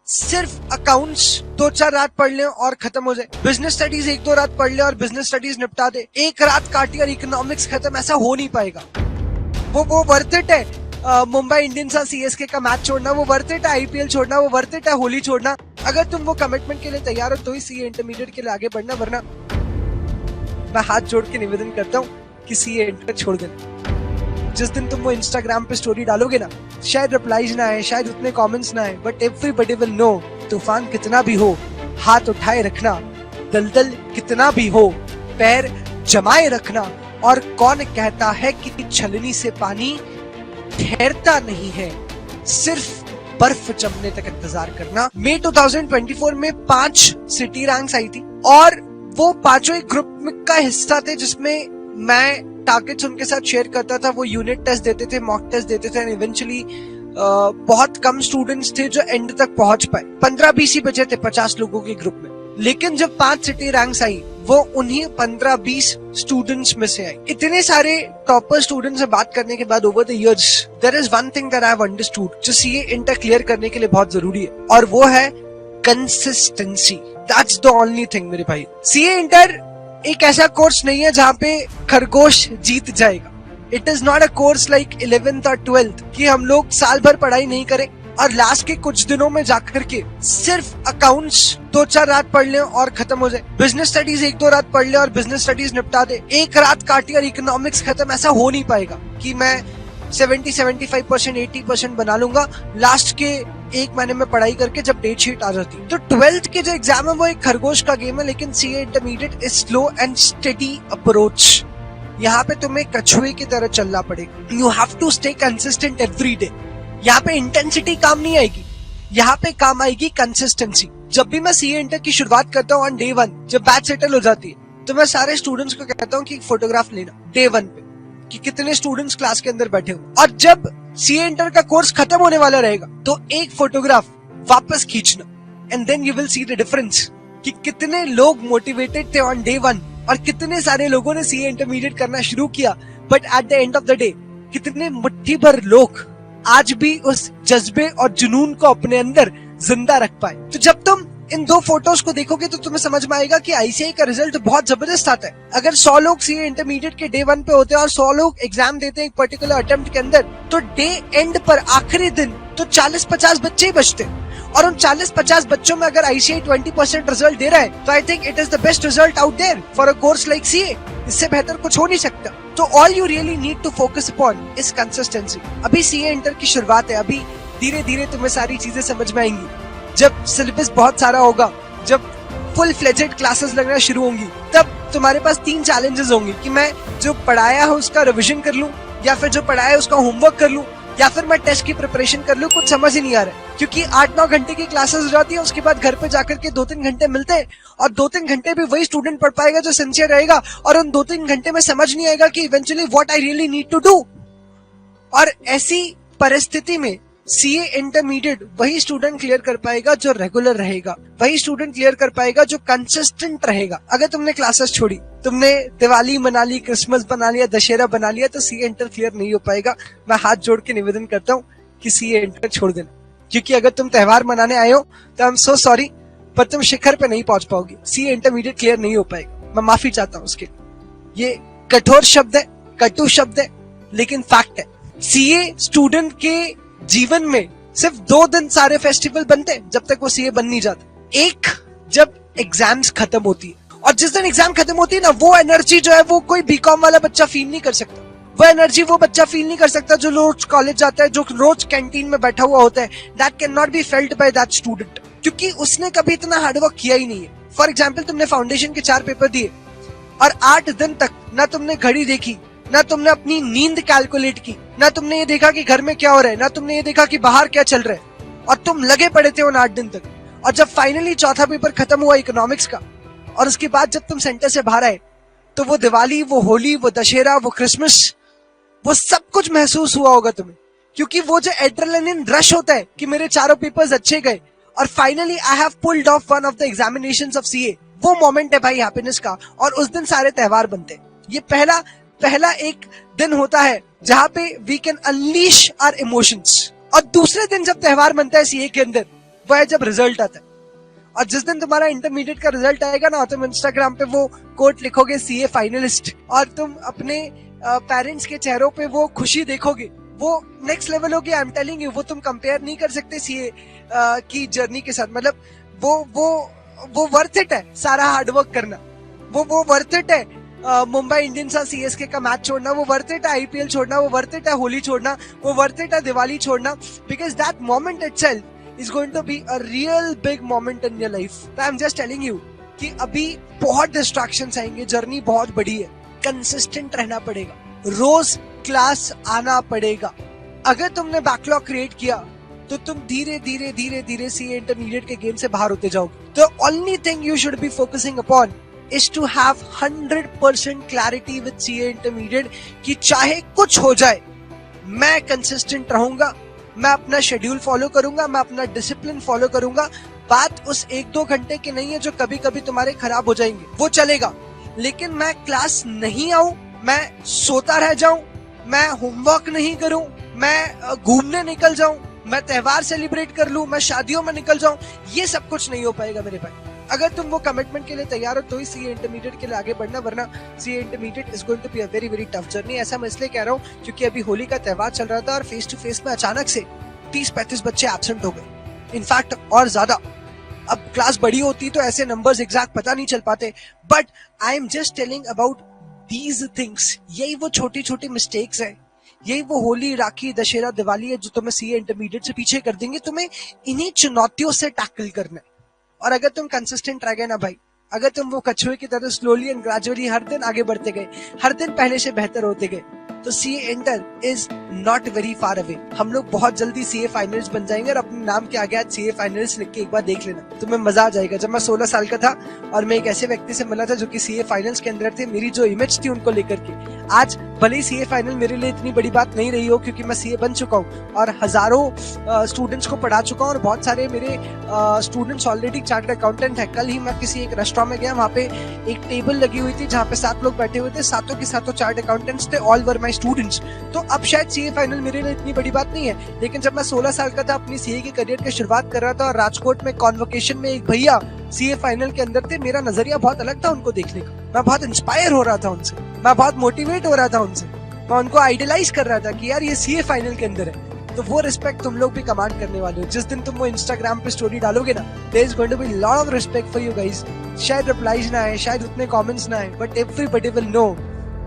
सिर्फ अकाउंट्स 2-4 रात पढ़ ले और खत्म हो जाए, बिजनेस स्टडीज 1-2 रात पढ़ ले और बिजनेस स्टडीज निपटा दे, एक रात काटी और इकोनॉमिक्स खत्म, ऐसा हो नहीं पाएगा। वो वर्थ इट है मुंबई इंडियंस और सीएसके का मैच छोड़ना, वो वर्थ इट है आईपीएल छोड़ना, वो वर्थ इट है होली छोड़ना। अगर तुम वो कमिटमेंट के लिए तैयार हो तो ही सीए इंटरमीडिएट के लिए आगे बढ़ना, वरना मैं हाथ जोड़ के निवेदन करता हूँ कि सीए इंटर छोड़ देना। जिस दिन तुम वो इंस्टाग्राम पे स्टोरी डालोगे ना, शायद रिप्लाईज ना आए, शायद उतने कमेंट्स ना आए, बट एवरीबॉडी विल नो तूफान कितना भी हो हाथ उठाए रखना, दलदल कितना भी हो पैर जमाए रखना, और कौन कहता है कि छलनी से पानी ठहरता नहीं है, सिर्फ बर्फ जमने तक इंतजार करना। मई 2024 में 5 सिटी रैंक्स आई थी और वो पांचों एक ग्रुप का हिस्सा थे जिसमें मैं टारगेट्स उनके साथ शेयर करता था। वो यूनिट टेस्ट देते थे, मॉक टेस्ट देते थे, एंड इवेंचुअली बहुत कम स्टूडेंट्स थे जो एंड तक पहुंच पाए। 15-20 ही बचे थे 50 लोगों के ग्रुप में, लेकिन जब 5 सिटी रैंक्स आई वो उन्हीं 15-20 स्टूडेंट्स में से आई। इतने सारे टॉपर स्टूडेंट्स से बात करने के बाद over the years there is one thing that I have understood जो सीए इंटर क्लियर करने के लिए बहुत जरूरी है, और वो है consistency. That's the only thing मेरे भाई। सीए इंटर एक ऐसा कोर्स नहीं है जहाँ पे खरगोश जीत जाएगा। It is not a course like 11th और 12th कि हम लोग साल भर पढ़ाई नहीं करें और लास्ट के कुछ दिनों में जाकर के सिर्फ अकाउंट्स 2-4 रात पढ़ ले और खत्म हो जाए, बिजनेस स्टडीज 1-2 रात पढ़ ले और बिजनेस स्टडीज निपटा दे, एक रात काटी और इकोनॉमिक्स खत्म। ऐसा हो नहीं पाएगा कि मैं 70-75%, 80% बना लूंगा लास्ट के 1 महीने में पढ़ाई करके जब डेट शीट आ जाती है। तो 12th के जो एग्जाम है वो एक खरगोश का गेम है, लेकिन CA intermediate is slow and steady approach. यहाँ पे तुम्हें कछुए की तरह चलना पड़ेगा। You have to stay consistent every day. यहाँ पे इंटेंसिटी काम नहीं आएगी, यहाँ पे काम आएगी कंसिस्टेंसी। जब भी मैं सीए इंटर की शुरुआत करता हूँ ऑन डे 1, जब बैच सेटल हो जाती है, तो मैं सारे स्टूडेंट्स को कहता हूँ कि फोटोग्राफ लेना डे 1 पे कि कितने स्टूडेंट्स क्लास के अंदर बैठे हुए, और जब सीए इंटर का कोर्स खत्म होने वाला रहेगा तो एक फोटोग्राफ वापस खींचना, and then you will see the difference कि कितने लोग मोटिवेटेड थे ऑन डे 1 और कितने सारे लोगों ने सीए इंटरमीडिएट करना शुरू किया, but at the end of the day कितने मुट्ठी भर लोग आज भी उस जज्बे और जुनून को अपने अंदर जिंदा रख पाए। तो जब तुम इन 2 फोटोज को देखोगे तो तुम्हें समझ में आएगा कि आईसीआई का रिजल्ट बहुत जबरदस्त आता है। अगर 100 लोग सीए इंटरमीडिएट के डे 1 पे होते हैं और 100 लोग एग्जाम देते हैं एक पर्टिकुलर अटेम्प्ट के अंदर, तो डे एंड पर आखिरी दिन तो 40-50 बच्चे ही बचते हैं, और उन 40-50 बच्चों में अगर आईसीआई 20% रिजल्ट दे रहा है तो I think it is the best result out there for a course like CA. इससे बेहतर कुछ हो नहीं सकता। तो all you really need to focus upon is consistency. अभी सीए इंटर की शुरुआत है, अभी धीरे धीरे तुम्हें सारी चीजें समझ में आएंगी। जब सिलेबस बहुत सारा होगा, जब फुल फ्लेजेड क्लासेस लगना शुरू होंगी, तब तुम्हारे पास 3 चैलेंजेस होंगे कि मैं जो पढ़ाया है उसका रिविजन कर लूं, या फिर जो पढ़ाया है उसका होमवर्क कर लूं, या फिर मैं टेस्ट की प्रिपरेशन कर लूं। कुछ समझ ही नहीं आ रहा है, क्योंकि 8-9 घंटे की क्लासेस हो जाती है, उसके बाद घर पे जाकर के 2-3 घंटे मिलते हैं, और 2-3 घंटे भी वही स्टूडेंट पढ़ पाएगा जो सिंसियर रहेगा, और उन 2-3 घंटे में समझ नहीं आएगा कि eventually what I really need to do. और ऐसी परिस्थिति में सीए इंटरमीडिएट वही स्टूडेंट क्लियर कर पाएगा जो रेगुलर रहेगा, वही स्टूडेंट क्लियर कर पाएगा जो कंसिस्टेंट रहेगा। अगर तुमने क्लासेस छोड़ी, तुमने दिवाली मना ली, क्रिसमस बना लिया, दशहरा बना लिया, तो सीए इंटर क्लियर नहीं हो पाएगा। मैं हाथ जोड़ के निवेदन करता हूँ कि सीए इंटर छोड़ देना, क्योंकि अगर तुम त्योहार मनाने आए हो तो आई एम सो सॉरी, पर तुम शिखर पे नहीं पहुंच पाओगे। सीए इंटरमीडिएट क्लियर नहीं हो पाएगा। मैं माफी चाहता हूँ उसके लिए। ये कठोर शब्द है, कटु शब्द है, लेकिन फैक्ट है। सीए स्टूडेंट के जीवन में सिर्फ 2 दिन सारे फेस्टिवल बनते हैं जब तक वो सीए बन नहीं जाता। एक, जब एग्जाम्स खत्म होती है, और जिस दिन एग्जाम खत्म होती है ना, वो एनर्जी जो है वो कोई बीकॉम वाला बच्चा फील नहीं कर सकता। वो एनर्जी वो बच्चा फील नहीं कर सकता जो रोज कॉलेज जाता है, जो रोज कैंटीन में बैठा हुआ होता है। That can not be felt by that student, क्योंकि उसने कभी इतना हार्डवर्क किया ही नहीं है। फॉर एग्जाम्पल, तुमने फाउंडेशन के 4 पेपर दिए और 8 दिन तक ना तुमने घड़ी देखी, ना तुमने अपनी नींद कैलकुलेट की, ना तुमने ये देखा कि घर में क्या हो रहा है, ना तुमने ये देखा कि बाहर क्या चल रहा है, और तुम लगे पड़े थे उन 8 दिन तक। और जब फाइनली चौथा पेपर खत्म हुआ इकोनॉमिक्स का, और उसके बाद जब तुम सेंटर से बाहर आए, तो वो दिवाली, वो होली, वो दशहरा, वो क्रिसमस, वो सब कुछ महसूस हुआ होगा तुम्हें, क्योंकि वो जो एड्रेनलिन रश होता है कि मेरे 4 पेपर्स अच्छे गए और finally I have pulled off one of the examinations of CA, वो मोमेंट है भाई हैप्पीनेस का। और उस दिन सारे त्योहार बनते हैं। ये पहला एक दिन होता है जहाँ पे we can unleash our emotions, और दूसरे दिन जब त्योहार बनता है सीए के अंदर, वो है जब रिजल्ट आता है। और जिस दिन तुम्हारा इंटरमीडिएट का रिजल्ट आएगा ना, तुम इंस्टाग्राम पे वो कोट लिखोगे CA फाइनलिस्ट, और तुम अपने पेरेंट्स के चेहरों पे वो खुशी देखोगे, वो नेक्स्ट लेवल होगी। आई एम टेलिंग यू, वो तुम कंपेयर नहीं कर सकते CA की जर्नी के साथ। मतलब वो वर्थ इट है सारा हार्डवर्क करना, वो वर्थ इट है मुंबई इंडियंस और CSK का मैच छोड़ना, वो वर्थ इट है IPL छोड़ना, वो वर्थ इट है होली छोड़ना, वो वर्थ इट है दिवाली छोड़ना, because that moment itself is going to be a real big moment in your life. I am just telling you कि अभी बहुत डिस्ट्रैक्शंस आएंगे, जर्नी बहुत बड़ी है, कंसिस्टेंट रहना पड़ेगा, रोज क्लास आना पड़ेगा। अगर तुमने बैकलॉग क्रिएट किया तो तुम धीरे धीरे धीरे धीरे CA इंटरमीडिएट के गेम से बाहर होते जाओगे। तो only thing you should be focusing upon is to have 100% clarity with CA intermediate कि चाहे कुछ हो जाए मैं कंसिस्टेंट रहूंगा, मैं अपना शेड्यूल फॉलो करूंगा, मैं अपना डिसिप्लिन फॉलो करूंगा। बात उस 1-2 घंटे की नहीं है जो कभी कभी तुम्हारे खराब हो जाएंगे, वो चलेगा, लेकिन मैं क्लास नहीं आऊं, मैं सोता रह जाऊं, मैं होमवर्क नहीं करूं, मैं घूमने निकल जाऊं, मैं त्योहार सेलिब्रेट कर लूं, मैं शादियों में निकल जाऊं, ये सब कुछ नहीं हो पाएगा मेरे भाई। अगर तुम वो कमिटमेंट के लिए तैयार हो तो ही CA इंटरमीडिएट के लिए आगे बढ़ना, वरना CA intermediate is going to be a very very tough journey. ऐसा मैं इसलिए कह रहा हूँ क्योंकि अभी होली का त्योहार चल रहा था और फेस टू फेस में अचानक से 30-35 बच्चे एब्सेंट हो गए, इनफैक्ट और ज्यादा। अब क्लास बड़ी होती तो ऐसे नंबर्स एग्जैक्ट पता नहीं चल पाते, but I am just telling about these things. यही वो छोटी छोटी मिस्टेक्स है, यही वो होली, राखी, दशहरा, दिवाली है जो तुम्हें CA इंटरमीडिएट से पीछे कर देंगे। तुम्हें इन्हीं चुनौतियों से टैकल करना है। और अगर तुम कंसिस्टेंट रह गए ना भाई, अगर तुम वो कछुए की तरह स्लोली एंड ग्रेजुअली हर दिन आगे बढ़ते गए, हर दिन पहले से बेहतर होते गए, तो CA inter is not very far away. हम लोग बहुत जल्दी CA फाइनलिस्ट बन जाएंगे और अपने नाम के आगे आज CA फाइनलिस्ट लिख के एक बार देख लेना, तुम्हें मजा आ जाएगा। जब मैं 16 साल का था और मैं एक ऐसे व्यक्ति से मिला था जो कि CA फाइनल्स के अंदर थे, मेरी जो इमेज थी उनको लेकर के, आज भले ही CA फाइनल मेरे लिए इतनी बड़ी बात नहीं रही हो क्योंकि मैं CA बन चुका हूँ और हजारों स्टूडेंट्स को पढ़ा चुका हूँ और बहुत सारे मेरे स्टूडेंट्स ऑलरेडी चार्टर्ड अकाउंटेंट है। कल ही मैं किसी एक रेस्टोरेंट में गया, वहाँ पे एक टेबल लगी हुई थी जहाँ पे 7 लोग बैठे हुए थे, सातों के सातों चार्टर्ड अकाउंटेंट्स थे, ऑल वर माय स्टूडेंट्स। तो अब शायद CA फाइनल मेरे लिए इतनी बड़ी बात नहीं है, लेकिन जब मैं 16 साल का था, अपनी CA के करियर की शुरुआत कर रहा था और राजकोट में कॉन्वोकेशन में एक भैया CA फाइनल के अंदर थे, मेरा नजरिया बहुत अलग था उनको देखने का। मैं बहुत इंस्पायर हो रहा था उनसे, मैं बहुत मोटिवेट हो रहा था उनसे, मैं उनको आइडलाइज कर रहा था कि यार ये CA फाइनल के अंदर है। तो वो रिस्पेक्ट तुम लोग भी कमांड करने वाले हो। जिस दिन तुम वो इंस्टाग्राम पे स्टोरी डालोगे ना, there is going to be lot of respect for you guys. शायद रिप्लाईज ना आए, शायद उतने कमेंट्स ना आए, बट एवरीबॉडी विल नो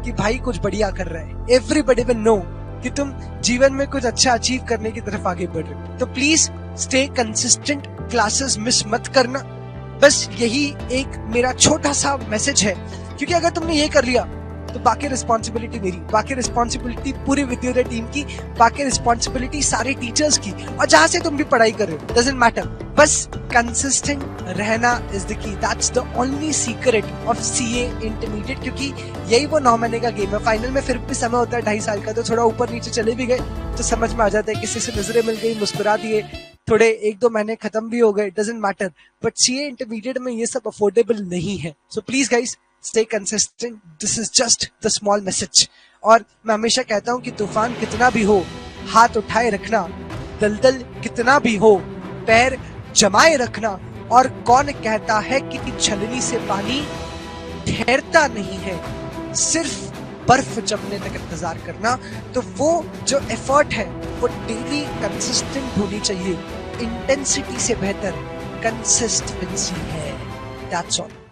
कि भाई कुछ बढ़िया कर रहा है। एवरीबॉडी विल नो कि तुम जीवन में कुछ अच्छा अचीव करने की तरफ आगे बढ़ रहे हो। तो please stay consistent, classes miss मत करना। बस यही एक मेरा छोटा सा मैसेज है, क्योंकि अगर तुमने ये कर लिया तो बाकी रिस्पॉन्सिबिलिटी मेरी, बाकी रिस्पॉन्सिबिलिटी पूरी विद्योदय टीम की, बाकी रिस्पॉन्सिबिलिटी सारे टीचर्स की, और जहां से तुम भी पढ़ाई कर रहे हो, डजंट मैटर। बस कंसिस्टेंट रहना is the key, that's the only secret of CA intermediate, क्योंकि यही वो 9 महीने का गेम है। फाइनल में फिर भी समय होता है 2.5 साल का, तो थोड़ा ऊपर नीचे चले भी गए तो समझ में आ जाता है, किसी से नजरें मिल गई, मुस्कुरा दिए, थोड़े 1-2 महीने खत्म भी हो गए, doesn't matter. But CA intermediate में ये सब अफोर्डेबल नहीं है। So please guys stay consistent, this is just the small message। और मैं हमेशा कहता हूँ कि तूफान कितना भी हो हाथ उठाए रखना, दलदल कितना भी हो पैर जमाए रखना, और कौन कहता है कि छलनी से पानी ठहरता नहीं है, सिर्फ बर्फ जमने तक इंतजार करना। तो वो जो एफर्ट है वो डेली कंसिस्टेंट होनी चाहिए, इंटेंसिटी से बेहतर कंसिस्टेंसी है। That's all.